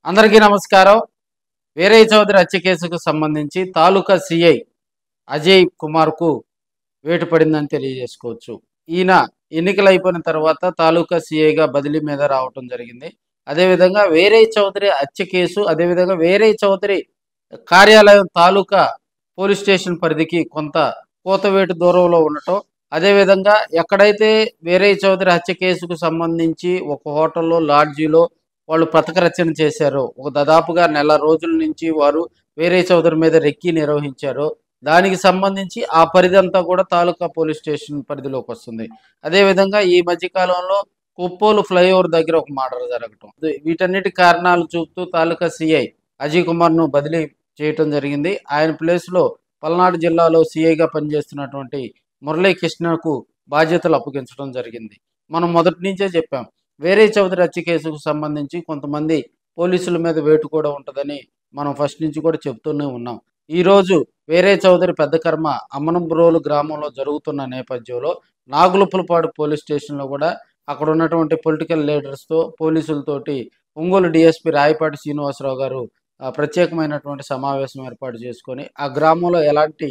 అందరికీ నమస్కారం. వీరయ్య చౌదరి హత్య కేసుకు సంబంధించి తాలూకా సిఐ అజయ్ కుమార్‌కు వేటు పడిందని తెలియజేసుకోవచ్చు. ఈయన ఎన్నికలు అయిపోయిన తర్వాత తాలూకా సిఐగా బదిలీ మీద రావటం జరిగింది. అదేవిధంగా వీరయ్య చౌదరి హత్య కేసు, అదేవిధంగా వీరయ్య చౌదరి కార్యాలయం తాలూకా పోలీస్ స్టేషన్ పరిధికి కొంత కూతవేటు దూరంలో ఉండటం, అదేవిధంగా ఎక్కడైతే వీరయ్య చౌదరి హత్య కేసుకు సంబంధించి ఒక హోటల్‌లో, లాడ్జీలో వాళ్ళు పథక రచన చేశారో, ఒక దాదాపుగా నెల రోజుల నుంచి వారు వీరయ్య చౌదరి మీద రెక్కీ నిర్వహించారో, దానికి సంబంధించి ఆ పరిధంతా కూడా తాలూకా పోలీస్ స్టేషన్ పరిధిలోకొస్తుంది. అదేవిధంగా ఈ మధ్య కాలంలో కొప్పోలు ఫ్లైఓవర్ దగ్గర ఒక మర్డర్ జరగటం. వీటన్నిటి కారణాలు చూపుతూ తాలూకా సీఐ అజయ్ కుమార్‌ను బదిలీ చేయటం జరిగింది. ఆయన ప్లేస్‌లో పల్నాడు జిల్లాలో సీఐగా పనిచేస్తున్నటువంటి మురళీకృష్ణకు బాధ్యతలు అప్పగించడం జరిగింది. మనం మొదటి నుంచే చెప్పాం. వీరయ్య చౌదరి హత్య కేసుకు సంబంధించి కొంతమంది పోలీసుల మీద వేటు కూడా ఉంటదని మనం ఫస్ట్ నుంచి కూడా చెప్తూనే ఉన్నాం. ఈరోజు వీరయ్య చౌదరి పెద్ద కర్మ అమ్మనంబ్రోలు గ్రామంలో జరుగుతున్న నేపథ్యంలో నాగులుపులపాడు పోలీస్ స్టేషన్‌లో కూడా అక్కడ ఉన్నటువంటి పొలిటికల్ లీడర్స్‌తో, పోలీసులతోటి ఒంగోలు డీఎస్పీ రాయపాటి శ్రీనివాసరావు గారు ప్రత్యేకమైనటువంటి సమావేశం ఏర్పాటు చేసుకొని, ఆ గ్రామంలో ఎలాంటి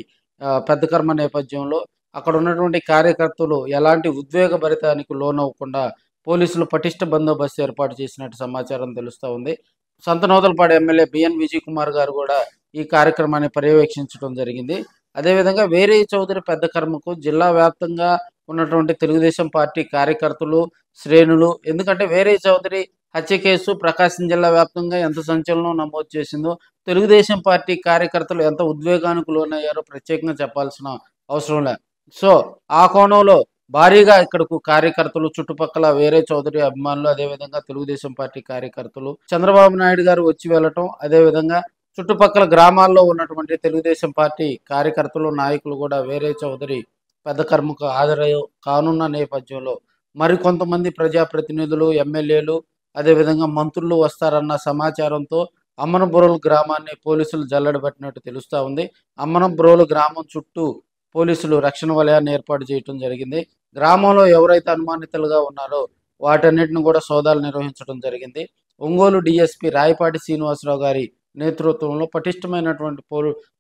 పెద్ద కర్మ నేపథ్యంలో అక్కడ ఉన్నటువంటి కార్యకర్తలు ఎలాంటి ఉద్వేగభరితానికి లోనవ్వకుండా పోలీసులు పటిష్ట బందోబస్తు ఏర్పాటు చేసినట్టు సమాచారం తెలుస్తా ఉంది. సంతనూతలపాడు ఎమ్మెల్యే బిఎన్ విజయ్ కుమార్ గారు కూడా ఈ కార్యక్రమాన్ని పర్యవేక్షించడం జరిగింది. అదేవిధంగా వీరయ్య చౌదరి పెద్ద కర్మకు జిల్లా వ్యాప్తంగా ఉన్నటువంటి తెలుగుదేశం పార్టీ కార్యకర్తలు, శ్రేణులు, ఎందుకంటే వీరయ్య చౌదరి హత్య కేసు ప్రకాశం జిల్లా వ్యాప్తంగా ఎంత సంచలనం నమోదు చేసిందో, తెలుగుదేశం పార్టీ కార్యకర్తలు ఎంత ఉద్వేగానికి లోనయ్యారో ప్రత్యేకంగా చెప్పాల్సిన అవసరం లే. సో, ఆ కోణంలో భారీగా ఇక్కడకు కార్యకర్తలు, చుట్టుపక్కల వీరయ్య చౌదరి అభిమానులు, అదేవిధంగా తెలుగుదేశం పార్టీ కార్యకర్తలు, చంద్రబాబు నాయుడు గారు వచ్చి వెళ్ళటం, అదేవిధంగా చుట్టుపక్కల గ్రామాల్లో ఉన్నటువంటి తెలుగుదేశం పార్టీ కార్యకర్తలు, నాయకులు కూడా వీరయ్య చౌదరి పెద్ద కర్మకు హాజరయ్యో కానున్న నేపథ్యంలో మరికొంతమంది ప్రజాప్రతినిధులు, ఎమ్మెల్యేలు, అదేవిధంగా మంత్రులు వస్తారన్న సమాచారంతో అమ్మనబ్రోలు గ్రామాన్ని పోలీసులు జల్లెడబట్టినట్టు తెలుస్తా ఉంది. అమ్మనబ్రోలు గ్రామం చుట్టూ పోలీసులు రక్షణ వలయాన్ని ఏర్పాటు చేయడం జరిగింది. గ్రామంలో ఎవరైతే అనుమానితులుగా ఉన్నారో వాటన్నిటిని కూడా సోదాలు నిర్వహించడం జరిగింది. ఒంగోలు డీఎస్పీ రాయపాటి శ్రీనివాసరావు గారి నేతృత్వంలో పటిష్టమైనటువంటి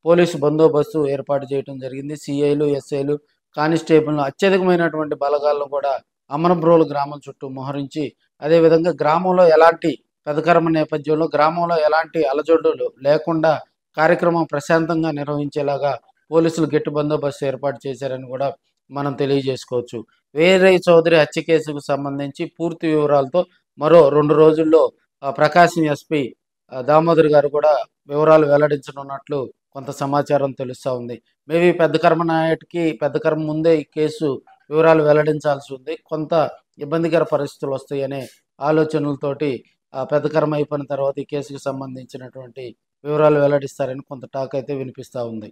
పోలీసు బందోబస్తు ఏర్పాటు చేయడం జరిగింది. సిఐలు, ఎస్ఐలు, కానిస్టేబుల్ను, అత్యధికమైనటువంటి బలగాలను కూడా అమనబ్రోలు గ్రామం చుట్టూ మోహరించి, అదేవిధంగా గ్రామంలో ఎలాంటి పెదకర్మ నేపథ్యంలో గ్రామంలో ఎలాంటి అలజడులు లేకుండా కార్యక్రమం ప్రశాంతంగా నిర్వహించేలాగా పోలీసులు గట్టి బందోబస్తు ఏర్పాటు చేశారని కూడా మనం తెలియజేసుకోవచ్చు. వీరయ్య చౌదరి హత్య కేసుకు సంబంధించి పూర్తి వివరాలతో మరో 2 రోజుల్లో ప్రకాశం ఎస్పీ దామోదర్ గారు కూడా వివరాలు వెల్లడించనున్నట్లు కొంత సమాచారం తెలుస్తా ఉంది. మేబీ పెద్ద కర్మ ముందే ఈ కేసు వివరాలు వెల్లడించాల్సి ఉంది. కొంత ఇబ్బందికర పరిస్థితులు వస్తాయనే ఆలోచనలతోటి పెద్ద కర్మ అయిపోయిన తర్వాత ఈ కేసుకు సంబంధించినటువంటి వివరాలు వెల్లడిస్తారని కొంత టాక్ అయితే వినిపిస్తూ ఉంది.